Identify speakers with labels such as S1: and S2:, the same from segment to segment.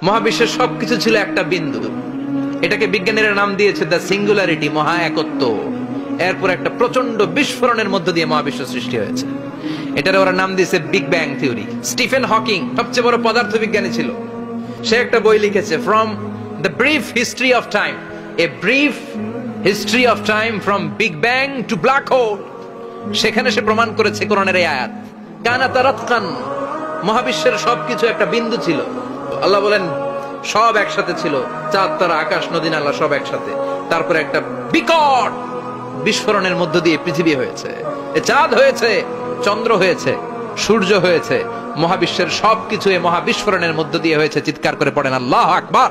S1: মহাবিশ্বের সবকিছু ছিল একটা বিন্দু। এটাকে বিজ্ঞানীরা নাম দিয়েছে দ্য সিঙ্গুলারিটি, মহা একত্ব। এরপর একটা প্রচন্ড বিস্ফোরণের মধ্য দিয়ে মহাবিশ্ব সৃষ্টি হয়েছে। এটার ওরা নাম দিয়েছে big bang theory. Stephen Hawking সবচেয়ে বড় পদার্থবিজ্ঞানী ছিল। সে একটা বই লিখেছে, from the brief history of time, a brief history of time from big bang two black hole. সেখানে সে প্রমাণ করেছে কোরআনের এই আয়াত, কানা তারাতকান, মহাবিশ্বের সবকিছু একটা বিন্দু ছিল। আল্লাহ বলেন সব একসাথে ছিল, চাঁদ তারা আকাশ নদী নালা সব একসাথে। তারপরে একটা বিকট বিস্ফোরণের মধ্য দিয়ে পৃথিবী হয়েছে, চাঁদ হয়েছে, চন্দ্র হয়েছে, সূর্য হয়েছে, মহাবিশ্বের সবকিছু এই মহাবিস্ফোরণের মধ্য দিয়ে হয়েছে। চিৎকার করে পড়েন আল্লাহু আকবার।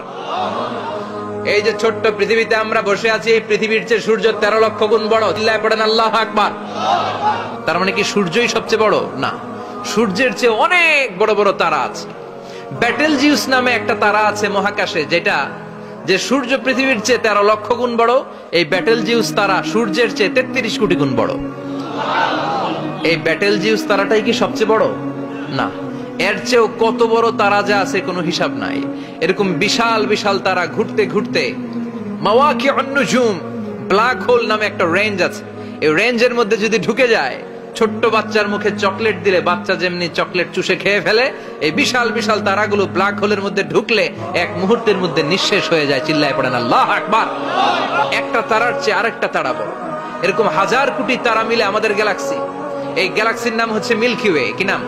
S1: এই যে ছোট্ট পৃথিবীতে আমরা বসে আছি, এই পৃথিবীর চেয়ে সূর্য 13 লক্ষ গুণ বড়। চিল্লায় পড়েন আল্লাহু আকবার। তার মানে কি সূর্যই সবচেয়ে বড়? না, সূর্যের চেয়ে অনেক বড় বড় তারা আছে। ব্যাটেলজিউস নামে একটা তারা আছে মহাকাশে, যেটা যে সূর্য পৃথিবীর চেয়ে 13 লক্ষ গুণ বড়। এই ব্যাটেলজিউস তারা সূর্যের চেয়ে 33 কোটি গুণ বড়। এই ব্যাটেলজিউস তারাটাই কি সবচেয়ে বড়? না, এর চেয়েও কত বড় তারা যা আছে কোনো হিসাব নাই। এরকম বিশাল বিশাল তারা ঘুরতে ঘুরতে মাওয়াকিউন নুজুম, ব্ল্যাক হোল নামে একটা রেঞ্জ আছে। এই রেঞ্জের মধ্যে যদি ঢুকে যায়, ছোট্ট বাচ্চার মুখে চকলেট দিলে বাচ্চা যেমনি চকলেট চুষে খেয়ে ফেলে, এই বিশাল বিশাল তারাগুলো ব্ল্যাক হোলের মধ্যে ঢুকলে এক মুহূর্তের মধ্যে নিঃশেষ হয়ে যায়। চিল্লায় পড়েন আল্লাহু আকবার। একটা তারার চেয়ে আরেকটা তারা বড়। এরকম হাজার কোটি তারা মিলে আমাদের গ্যালাক্সি। এই গ্যালাক্সির নাম হচ্ছে মিল্কি ওয়ে। কি নাম?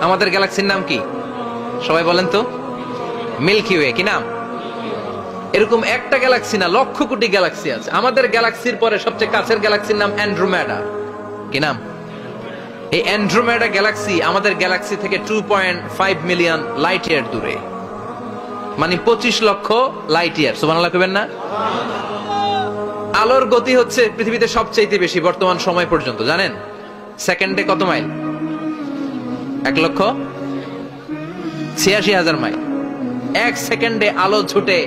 S1: আমাদের গ্যালাক্সির নাম কি? সবাই বলেন তো। Milky Way. কি নাম? এরকম একটা গ্যালাক্সি না, লক্ষ কোটি গ্যালাক্সি আছে। আমাদের গ্যালাক্সির পরে সবচেয়ে কাছের গ্যালাক্সির নাম অ্যান্ড্রোমেডা। কি নাম? এই অ্যান্ড্রোমেডা গ্যালাক্সি আমাদের গ্যালাক্সি থেকে 2.5 মিলিয়ন লাইট ইয়ার দূরে, মানে 25 লক্ষ লাইট ইয়ার। সুবহানাল্লাহ কইবেন না? আলোর গতি হচ্ছে পৃথিবীতে সবচেয়ে বেশি বর্তমান সময় পর্যন্ত। জানেন সেকেন্ডে কত মাইল? 1,86,000 মাইল। এক সেকেন্ডে আলো ছুটে